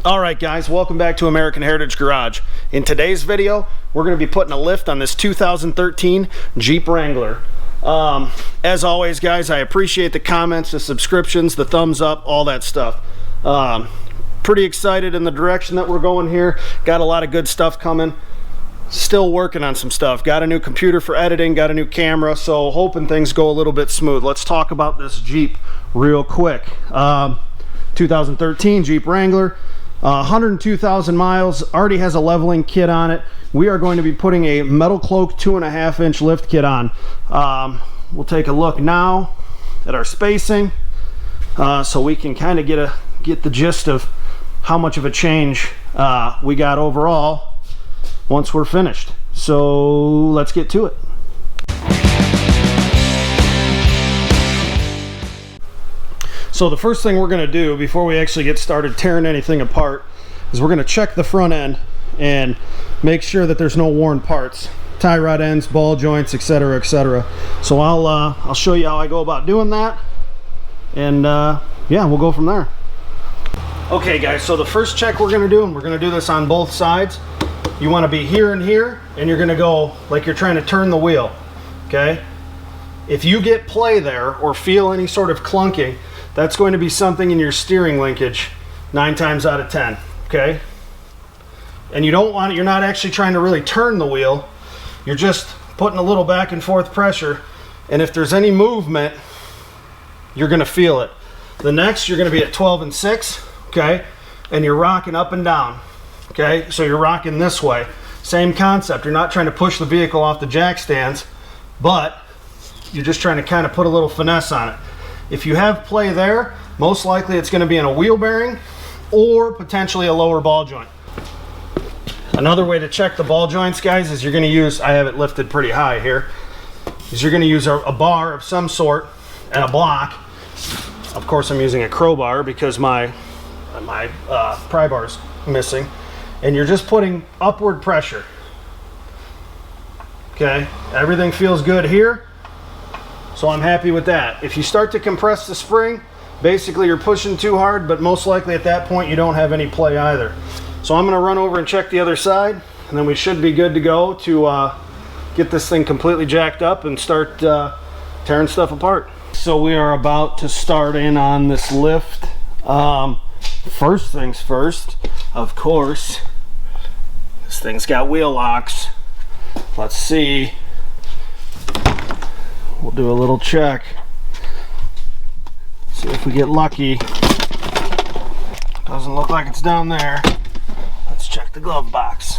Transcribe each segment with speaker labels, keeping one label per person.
Speaker 1: Alright guys, welcome back to American Heritage Garage. In today's video, we're going to be putting a lift on this 2013 Jeep Wrangler. As always guys, I appreciate the comments, the subscriptions, the thumbs up, all that stuff. Pretty excited in the direction that we're going here. Got a lot of good stuff coming. Still working on some stuff. Got a new computer for editing, got a new camera, so hoping things go a little bit smooth. Let's talk about this Jeep real quick. 2013 Jeep Wrangler. 102,000 miles, already has a leveling kit on it. We are going to be putting a Metal Cloak 2.5-inch lift kit on. We'll take a look now at our spacing so we can kind of get the gist of how much of a change we got overall once we're finished. So let's get to it. So the first thing we're going to do before we actually get started tearing anything apart is we're going to check the front end and make sure that there's no worn parts, tie rod ends, ball joints, etc., etc. So I'll show you how I go about doing that, and yeah, we'll go from there. Okay guys, so the first check we're going to do, and we're going to do this on both sides, you want to be here and here, and you're going to go like you're trying to turn the wheel. Okay, if you get play there or feel any sort of clunking, that's going to be something in your steering linkage 9 times out of 10, okay? And you don't want it, you're not actually trying to really turn the wheel, you're just putting a little back and forth pressure, and if there's any movement, you're gonna feel it. The next, you're gonna be at 12 and 6, okay? And you're rocking up and down, okay? So you're rocking this way. Same concept, you're not trying to push the vehicle off the jack stands, but you're just trying to kind of put a little finesse on it. If you have play there, most likely it's going to be in a wheel bearing or potentially a lower ball joint. Another way to check the ball joints, guys, is you're going to use, I have it lifted pretty high here, is you're going to use a bar of some sort and a block. Of course I'm using a crowbar because my pry bar's missing. And you're just putting upward pressure. Okay, everything feels good here. So I'm happy with that. If you start to compress the spring, basically you're pushing too hard, but most likely at that point you don't have any play either. So I'm gonna run over and check the other side, and then we should be good to go to get this thing completely jacked up and start tearing stuff apart. So we are about to start in on this lift. First things first, of course, this thing's got wheel locks. Let's see. We'll do a little check. See if we get lucky. Doesn't look like it's down there. Let's check the glove box.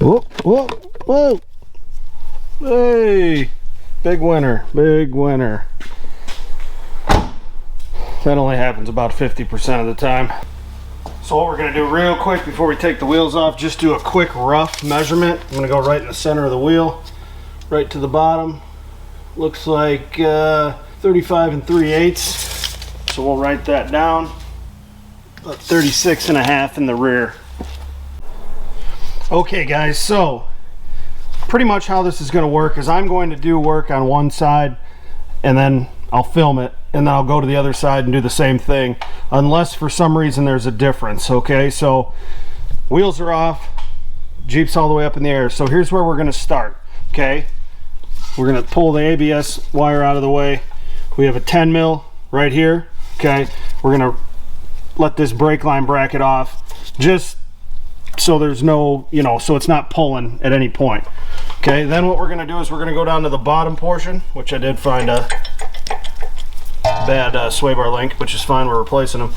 Speaker 1: Whoa, whoa, whoa. Hey, big winner, big winner. That only happens about 50% of the time. So what we're going to do real quick before we take the wheels off, just do a quick rough measurement. I'm going to go right in the center of the wheel, right to the bottom. Looks like 35 3/8. So we'll write that down. About 36.5 in the rear. Okay guys, so pretty much how this is going to work is I'm going to do work on one side and then I'll film it, and then I'll go to the other side and do the same thing, unless for some reason there's a difference. Okay, so wheels are off, Jeep's all the way up in the air. So here's where we're going to start. Okay, we're going to pull the ABS wire out of the way. We have a 10 mil right here. Okay, we're going to let this brake line bracket off just so there's no, so it's not pulling at any point. Okay, then what we're going to do is we're going to go down to the bottom portion, which I did find a bad sway bar link, which is fine, we're replacing them.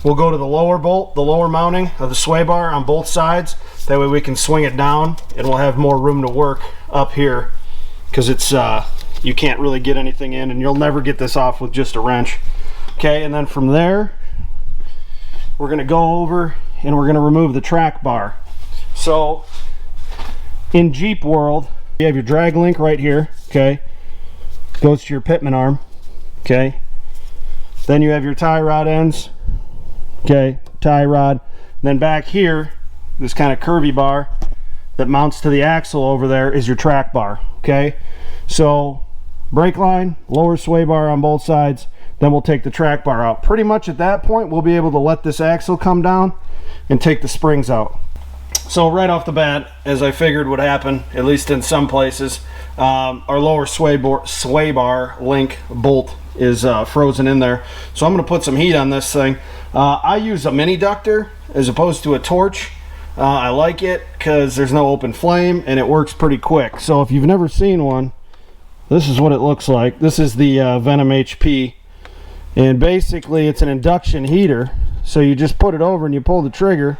Speaker 1: We'll go to the lower bolt, the lower mounting of the sway bar on both sides. That way we can swing it down and we'll have more room to work up here, because it's you can't really get anything in, and you'll never get this off with just a wrench. Okay, and then from there we're going to go over and we're going to remove the track bar. So in Jeep world, you have your drag link right here. Okay, goes to your pitman arm. Okay, then you have your tie rod ends. Okay, tie rod. Then back here, this kind of curvy bar that mounts to the axle over there is your track bar. Okay, so brake line, lower sway bar on both sides, then we'll take the track bar out. Pretty much at that point, we'll be able to let this axle come down and take the springs out. So right off the bat, as I figured would happen, at least in some places, our lower sway bar link bolt is frozen in there. So I'm going to put some heat on this thing. I use a mini ductor as opposed to a torch. I like it because there's no open flame and it works pretty quick. So if you've never seen one, this is what it looks like. This is the Venom HP, and basically it's an induction heater. So you just put it over and you pull the trigger,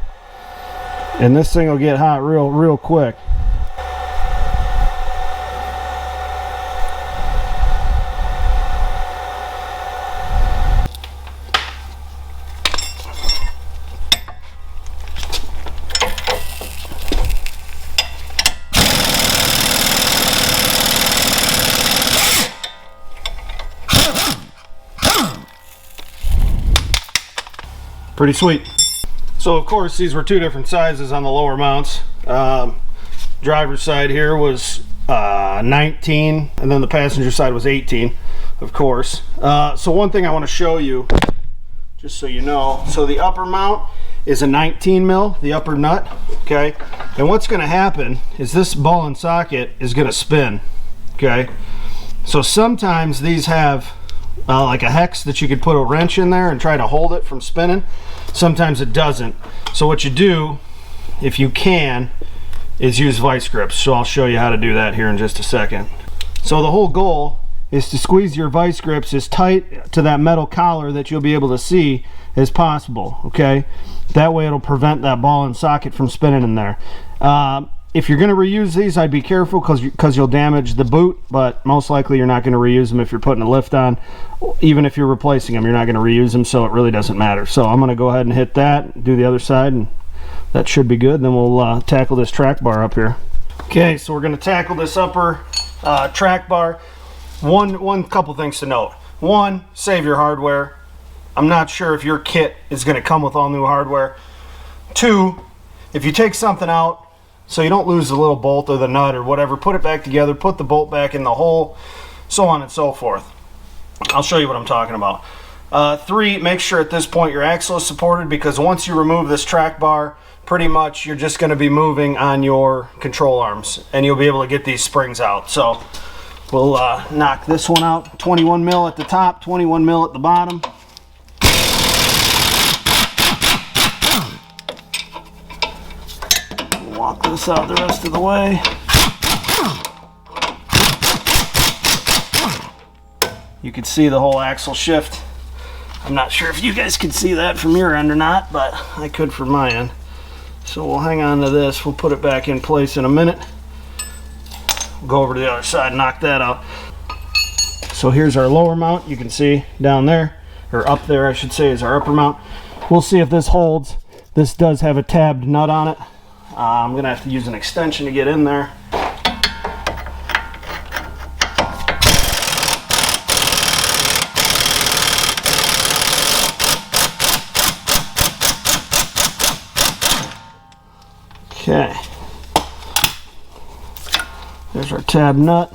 Speaker 1: and this thing will get hot real quick. Pretty sweet. So of course these were two different sizes on the lower mounts. Driver's side here was 19, and then the passenger side was 18, of course. So one thing I want to show you, just so you know, so the upper mount is a 19 mil, the upper nut, okay? And what's going to happen is this ball and socket is going to spin, okay? So sometimes these have like a hex that you could put a wrench in there and try to hold it from spinning. Sometimes it doesn't. So what you do, if you can, is use vice grips. So I'll show you how to do that here in just a second. So the whole goal is to squeeze your vice grips as tight to that metal collar that you'll be able to see as possible, okay? That way it'll prevent that ball and socket from spinning in there. If you're going to reuse these, I'd be careful because you'll damage the boot, but most likely you're not going to reuse them if you're putting a lift on. Even if you're replacing them, you're not going to reuse them, so it really doesn't matter. So I'm going to go ahead and hit that, do the other side, and that should be good. Then we'll tackle this track bar up here. Okay, so we're going to tackle this upper track bar. One couple things to note. One, save your hardware. I'm not sure if your kit is going to come with all new hardware. Two, if you take something out, so you don't lose the little bolt or the nut or whatever, put it back together, put the bolt back in the hole, so on and so forth. I'll show you what I'm talking about. Three, make sure at this point your axle is supported, because once you remove this track bar, pretty much you're just going to be moving on your control arms and you'll be able to get these springs out. So we'll knock this one out. 21 mil at the top, 21 mil at the bottom. Walk this out the rest of the way. You can see the whole axle shift. I'm not sure if you guys can see that from your end or not, but I could from my end. So we'll hang on to this. We'll put it back in place in a minute. We'll go over to the other side and knock that out. So here's our lower mount. You can see down there, or up there I should say, is our upper mount. We'll see if this holds. This does have a tabbed nut on it. I'm going to have to use an extension to get in there. Okay. There's our tab nut.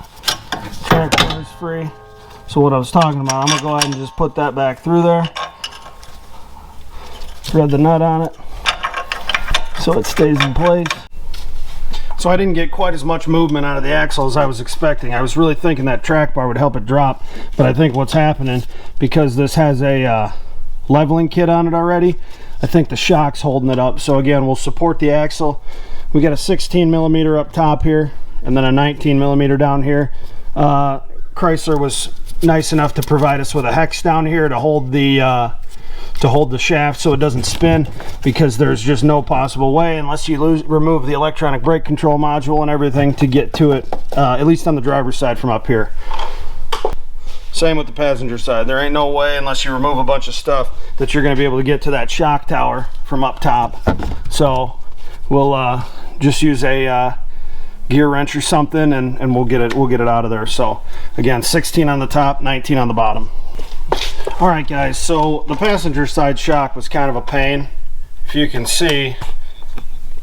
Speaker 1: Track bar is free. So what I was talking about, I'm going to go ahead and just put that back through there. Thread the nut on it so it stays in place. So I didn't get quite as much movement out of the axle as I was expecting. I was really thinking that track bar would help it drop, but I think what's happening, because this has a leveling kit on it already, I think the shock's holding it up. So again, we'll support the axle. We got a 16 millimeter up top here and then a 19 millimeter down here. Chrysler was nice enough to provide us with a hex down here to hold the shaft so it doesn't spin, because there's just no possible way, unless you remove the electronic brake control module and everything, to get to it, at least on the driver's side from up here. Same with the passenger side. There ain't no way, unless you remove a bunch of stuff, that you're going to be able to get to that shock tower from up top. So we'll just use a gear wrench or something, and we'll get it out of there. So again, 16 on the top, 19 on the bottom. All right guys, so the passenger side shock was kind of a pain. If you can see,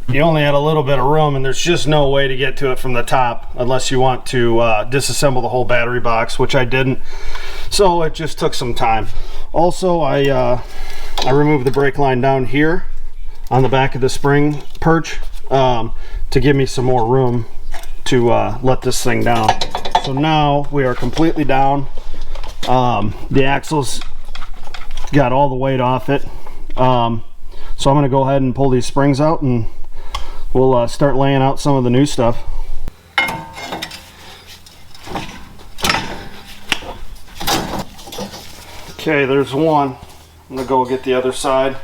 Speaker 1: you only had a little bit of room, and there's just no way to get to it from the top unless you want to disassemble the whole battery box, which I didn't. So it just took some time. Also, I removed the brake line down here on the back of the spring perch to give me some more room to let this thing down. So now we are completely down. The axle's got all the weight off it. So I'm going to go ahead and pull these springs out, and we'll start laying out some of the new stuff. Okay, there's one. I'm going to go get the other side.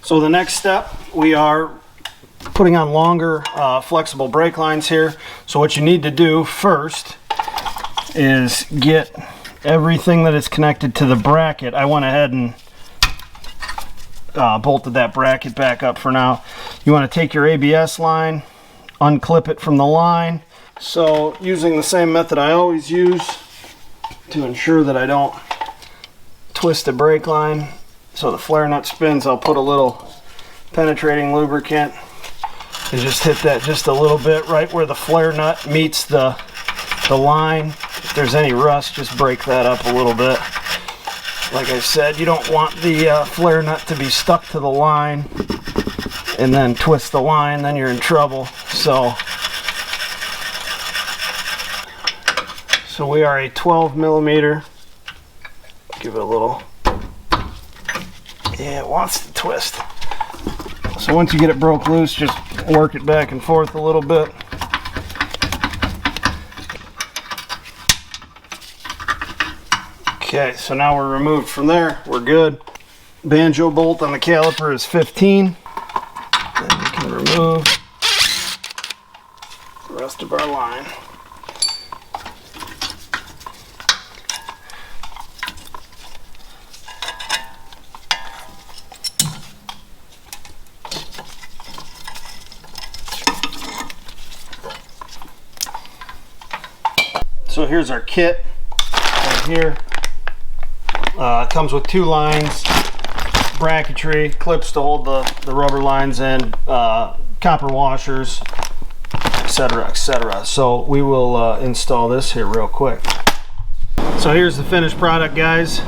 Speaker 1: So the next step, we are putting on longer flexible brake lines here. So what you need to do first is get everything that is connected to the bracket. I went ahead and bolted that bracket back up for now. You want to take your ABS line, unclip it from the line. So using the same method I always use to ensure that I don't twist the brake line so the flare nut spins, I'll put a little penetrating lubricant and just hit that just a little bit right where the flare nut meets the line. If there's any rust, just break that up a little bit. Like I said, you don't want the flare nut to be stuck to the line and then twist the line, then you're in trouble. So we are a 12 millimeter. Give it a little, yeah, it wants to twist. So once you get it broke loose, just work it back and forth a little bit. Okay, so now we're removed from there. We're good. Banjo bolt on the caliper is 15. Then we can remove the rest of our line. So here's our kit right here. It comes with 2 lines, bracketry, clips to hold the rubber lines in, copper washers, etc., etc. So we will install this here real quick. So here's the finished product, guys.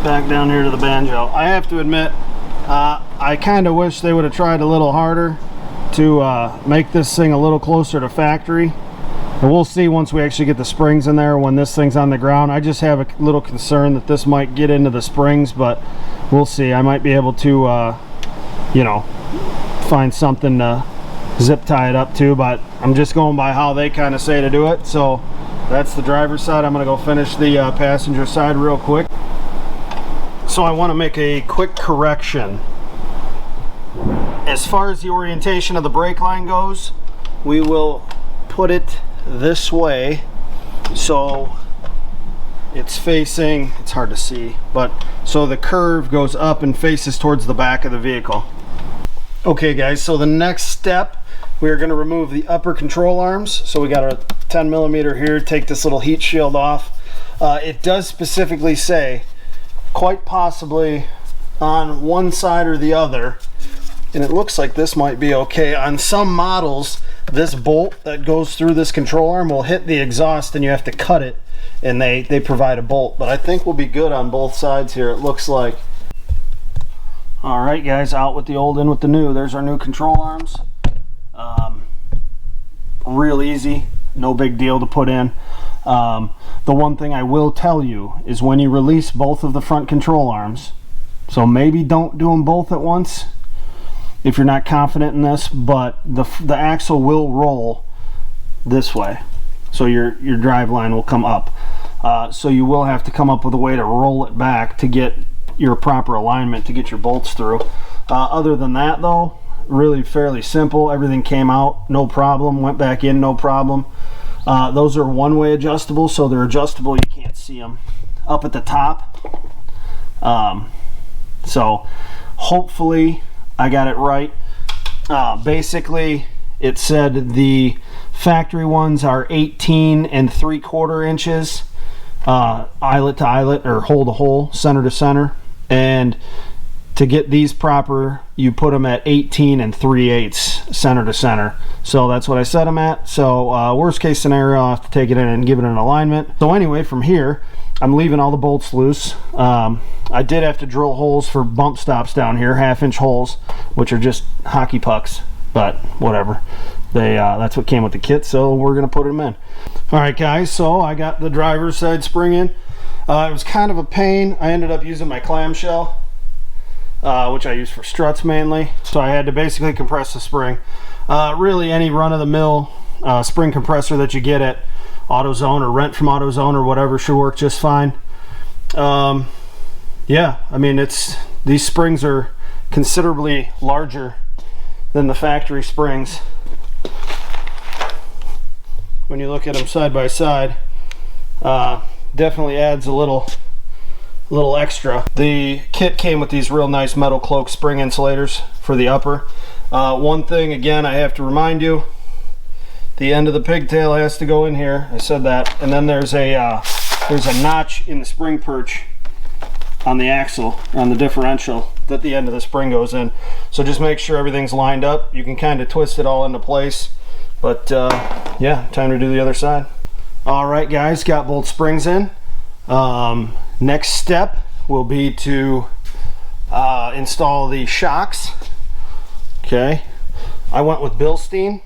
Speaker 1: Back down here to the banjo. I have to admit, I kind of wish they would have tried a little harder to make this thing a little closer to factory. And we'll see once we actually get the springs in there when this thing's on the ground. I just have a little concern that this might get into the springs, but we'll see. I might be able to, you know, find something to zip tie it up to, but I'm just going by how they kind of say to do it. So that's the driver's side. I'm going to go finish the passenger side real quick. So I want to make a quick correction. As far as the orientation of the brake line goes, we will put it this way so it's facing, it's hard to see, but so the curve goes up and faces towards the back of the vehicle. Okay guys, so the next step, we're going to remove the upper control arms. So we got our 10 millimeter here, take this little heat shield off. It does specifically say quite possibly on one side or the other, and it looks like this might be okay. On some models, this bolt that goes through this control arm will hit the exhaust and you have to cut it, and they provide a bolt, but I think we'll be good on both sides here, it looks like. All right guys, out with the old, in with the new. There's our new control arms. Real easy, no big deal to put in. The one thing I will tell you is when you release both of the front control arms, so maybe don't do them both at once if you're not confident in this, but the axle will roll this way, so your drive line will come up. So you will have to come up with a way to roll it back to get your proper alignment to get your bolts through. Other than that though, really fairly simple. Everything came out no problem, went back in no problem. Those are one-way adjustable, so they're adjustable, you can't see them up at the top. So hopefully I got it right. Basically it said the factory ones are 18 3/4 inches eyelet to eyelet, or hole to hole, center to center, and to get these proper, you put them at 18 3/8 center to center. So that's what I set them at. So worst case scenario, I'll have to take it in and give it an alignment. So anyway, from here, I'm leaving all the bolts loose. I did have to drill holes for bump stops down here, 1/2-inch holes, which are just hockey pucks, but whatever. That's what came with the kit, so we're gonna put them in. All right, guys, so I got the driver's side spring in. It was kind of a pain. I ended up using my clamshell, which I use for struts mainly. So I had to basically compress the spring. Really, any run-of-the-mill spring compressor that you get at AutoZone or rent from AutoZone or whatever should work just fine. Yeah, I mean, these springs are considerably larger than the factory springs. When you look at them side by side, definitely adds a little extra. The kit came with these real nice Metal Cloak spring insulators for the upper. One thing again I have to remind you, the end of the pigtail has to go in here. I said that. And then there's a notch in the spring perch on the axle, on the differential, that the end of the spring goes in. So just make sure everything's lined up. You can kind of twist it all into place. But yeah, time to do the other side. All right, guys, got both springs in. Next step will be to install the shocks. Okay, I went with Bilstein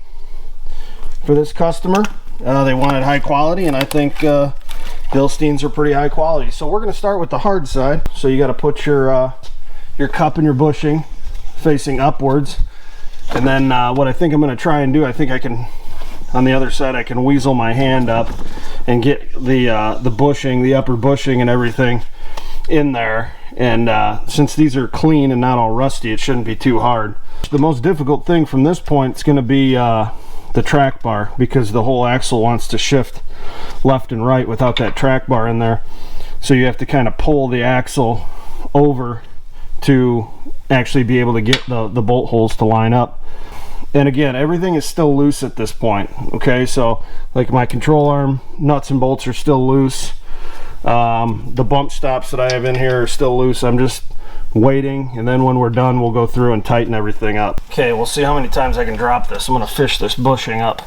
Speaker 1: for this customer. They wanted high quality, and I think Bilsteins are pretty high quality. So we're going to start with the hard side. So you got to put your cup and your bushing facing upwards, and then what I think I'm going to try and do, I think I can, on the other side, I can weasel my hand up and get the bushing, the upper bushing and everything in there. And since these are clean and not all rusty, it shouldn't be too hard. The most difficult thing from this point is going to be the track bar, because the whole axle wants to shift left and right without that track bar in there. So you have to kind of pull the axle over to actually be able to get the bolt holes to line up. And again, everything is still loose at this point. Okay, so like my control arm nuts and bolts are still loose. The bump stops that I have in here are still loose. I'm just waiting, and then when we're done, we'll go through and tighten everything up. Okay, we'll see how many times I can drop this. I'm gonna fish this bushing up.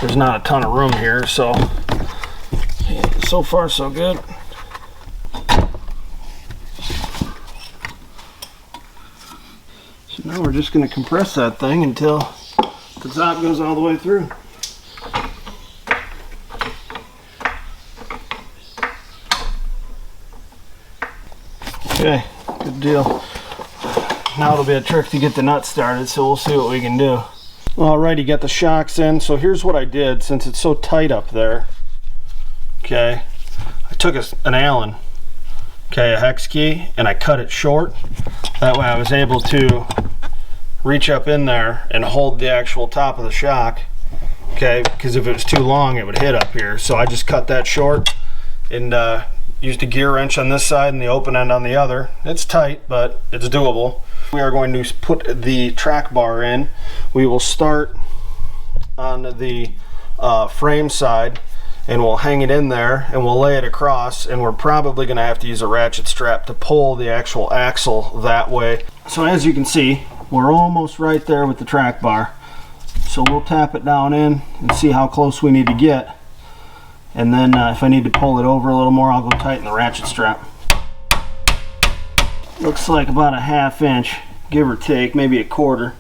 Speaker 1: There's not a ton of room here, so yeah, so far so good. So now we're just gonna compress that thing until the top goes all the way through. Okay, good deal. Now it'll be a trick to get the nut started, so we'll see what we can do. Alrighty, got the shocks in. So here's what I did, since it's so tight up there. Okay, I took an Allen, okay, a hex key, and I cut it short. That way I was able to reach up in there and hold the actual top of the shock. Okay, because if it was too long, it would hit up here. So I just cut that short and used a gear wrench on this side and the open end on the other. It's tight, but it's doable. We are going to put the track bar in. We will start on the frame side, and we'll hang it in there, and we'll lay it across, and we're probably going to have to use a ratchet strap to pull the actual axle that way. So as you can see, we're almost right there with the track bar. So we'll tap it down in and see how close we need to get. And then if I need to pull it over a little more, I'll go tighten the ratchet strap. Looks like about a 1/2 inch, give or take, maybe a 1/4.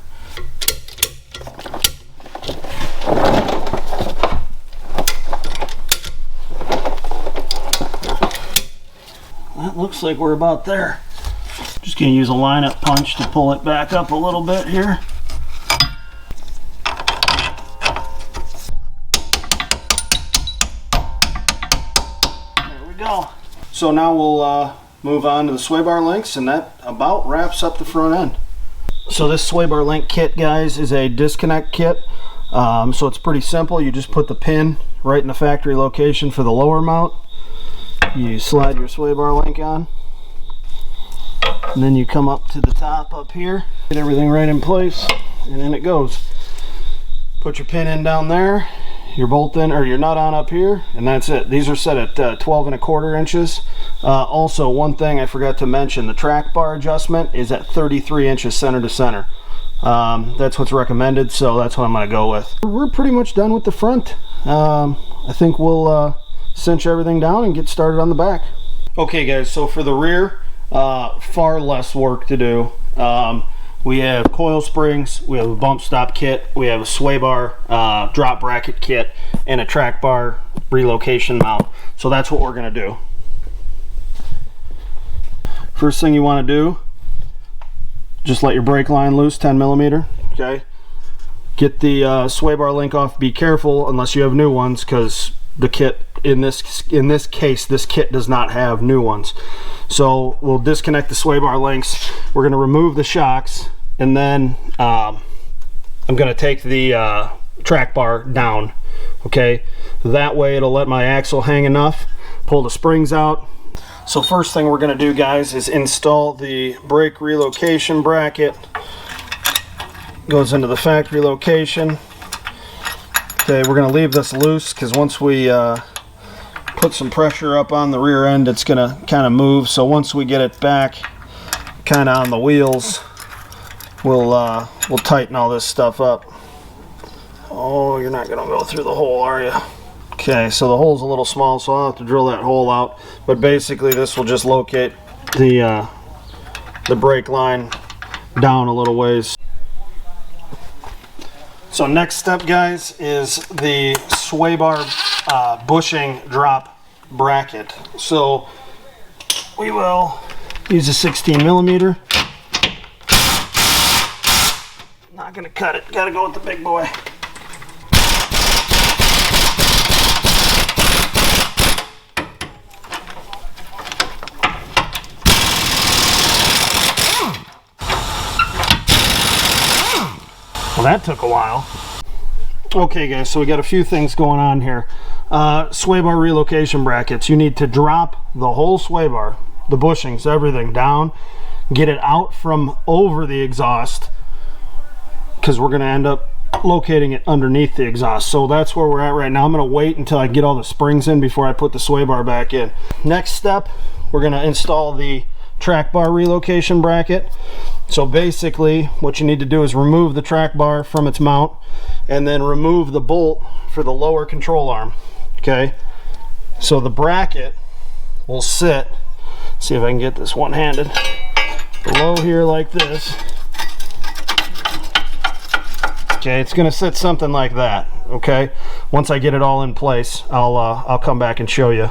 Speaker 1: That looks like we're about there. Just gonna use a lineup punch to pull it back up a little bit here. So now we'll move on to the sway bar links, and that about wraps up the front end. So this sway bar link kit, guys, is a disconnect kit. So it's pretty simple. You just put the pin right in the factory location for the lower mount. You slide your sway bar link on, and then you come up to the top up here, get everything right in place, and then it goes. Put your pin in down there. your bolt in, or your nut on up here, and that's it. These are set at 12¼ inches. Also, one thing I forgot to mention, the track bar adjustment is at 33 inches center to center. That's what's recommended, so that's what I'm going to go with. We're pretty much done with the front. I think we'll cinch everything down and get started on the back. Okay guys, so for the rear, far less work to do. We have coil springs, we have a bump stop kit, we have a sway bar drop bracket kit, and a track bar relocation mount. So that's what we're going to do. First thing you want to do, just let your brake line loose, 10mm. Okay, get the sway bar link off. Be careful unless you have new ones, because the kit in this case, this kit does not have new ones. So we'll disconnect the sway bar links. We're going to remove the shocks, and then I'm going to take the track bar down. Okay, that way it'll let my axle hang enough. Pull the springs out. So first thing we're going to do, guys, is install the brake relocation bracket. Goes into the factory location. Okay, we're going to leave this loose because once we put some pressure up on the rear end, it's going to kind of move. So once we get it back kind of on the wheels, we'll tighten all this stuff up. Oh, you're not going to go through the hole, are you? Okay, so the hole's a little small, so I'll have to drill that hole out. But basically, this will just locate the brake line down a little ways. So next step, guys, is the sway bar bushing drop bracket. So we will use a 16mm. Not gonna cut it, gotta go with the big boy. Well, that took a while. Okay guys, so we got a few things going on here. Sway bar relocation brackets. You need to drop the whole sway bar, the bushings, everything down, get it out from over the exhaust, because we're going to end up locating it underneath the exhaust. So that's where we're at right now. I'm going to wait until I get all the springs in before I put the sway bar back in. Next step, we're going to install the track bar relocation bracket. So basically what you need to do is remove the track bar from its mount and then remove the bolt for the lower control arm. Okay, so the bracket will sit, see if I can get this one-handed, below here like this. Okay, it's going to sit something like that. Okay, once I get it all in place, I'll come back and show you.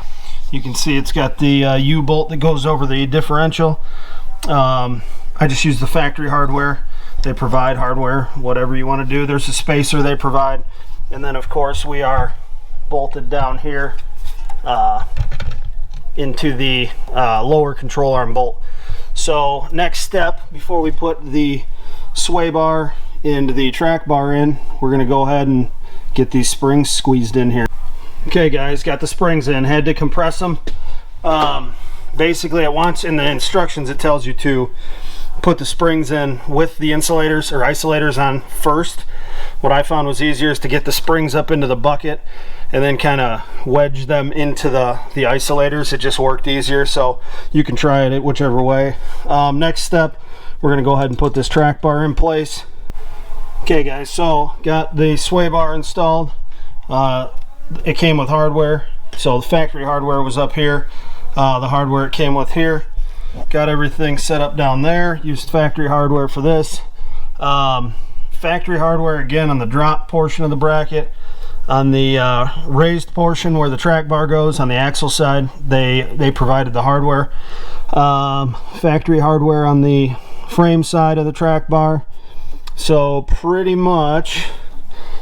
Speaker 1: You can see it's got the U-bolt that goes over the differential. I just use the factory hardware. They provide hardware, whatever you want to do. There's a spacer they provide. And then, of course, we are bolted down here into the lower control arm bolt. So next step, before we put the sway bar and the track bar in, we're going to go ahead and get these springs squeezed in here. Okay guys, got the springs in, had to compress them. Basically it wants, in the instructions it tells you to put the springs in with the insulators or isolators on first. What I found was easier is to get the springs up into the bucket and then kind of wedge them into the isolators. It just worked easier, so you can try it whichever way. Next step, we're going to go ahead and put this track bar in place. Okay guys, so got the sway bar installed. It came with hardware, so the factory hardware was up here. The hardware it came with here. Got everything set up down there. Used factory hardware for this. Factory hardware again on the drop portion of the bracket. On the raised portion where the track bar goes on the axle side, they provided the hardware. Factory hardware on the frame side of the track bar. So pretty much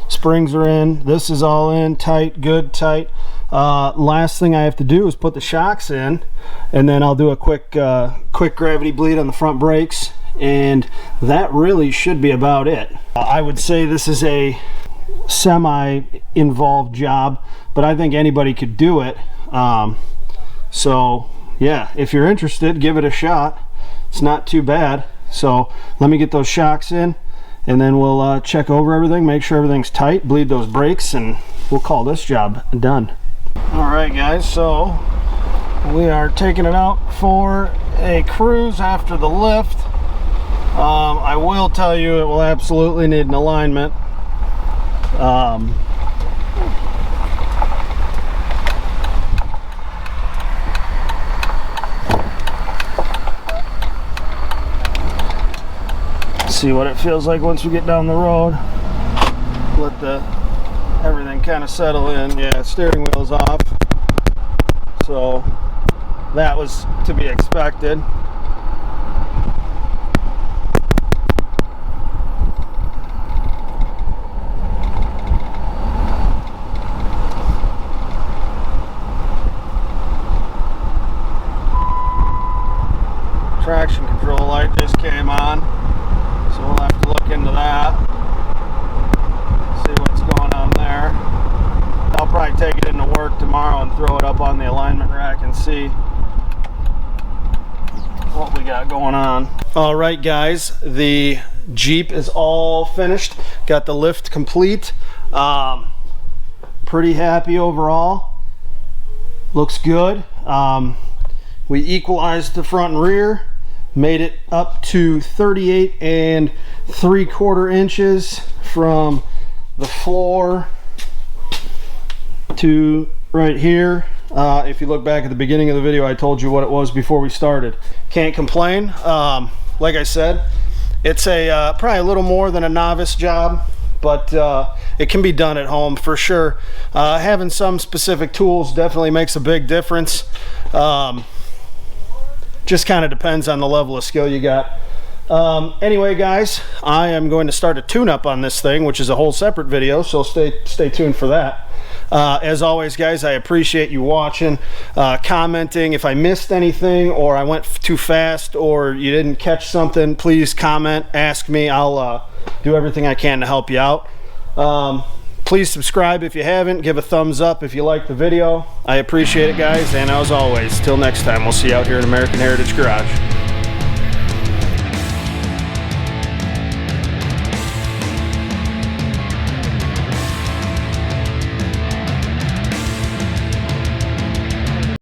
Speaker 1: springs are in, this is all in, tight, good, tight. Last thing I have to do is put the shocks in, and then I'll do a quick gravity bleed on the front brakes, and that really should be about it. I would say this is a semi-involved job, but I think anybody could do it. So yeah, if you're interested, give it a shot. It's not too bad. So let me get those shocks in, and then we'll check over everything, make sure everything's tight, bleed those brakes, and we'll call this job done. Alright guys, so we are taking it out for a cruise after the lift. I will tell you it will absolutely need an alignment. See what it feels like once we get down the road. Let everything kind of settle in. Yeah, steering wheel's off, so that was to be expected. Traction control light just came on, so we'll have to look into that, see what's going on there. I'll probably take it into work tomorrow and throw it up on the alignment rack and see what we got going on. Alright guys, the Jeep is all finished, got the lift complete. Pretty happy overall, looks good. We equalized the front and rear, made it up to 38 3/4 inches from the floor to right here. If you look back at the beginning of the video, I told you what it was before we started. Can't complain. Like I said, it's a probably a little more than a novice job, but it can be done at home for sure. Having some specific tools definitely makes a big difference. Just kind of depends on the level of skill you got. Anyway guys, I am going to start a tune-up on this thing, which is a whole separate video, so stay tuned for that. As always guys, I appreciate you watching, commenting. If I missed anything or I went too fast or you didn't catch something, please comment, ask me. I'll do everything I can to help you out. Please subscribe if you haven't, give a thumbs up if you like the video. I appreciate it guys, and as always, till next time, we'll see you out here in American Heritage Garage.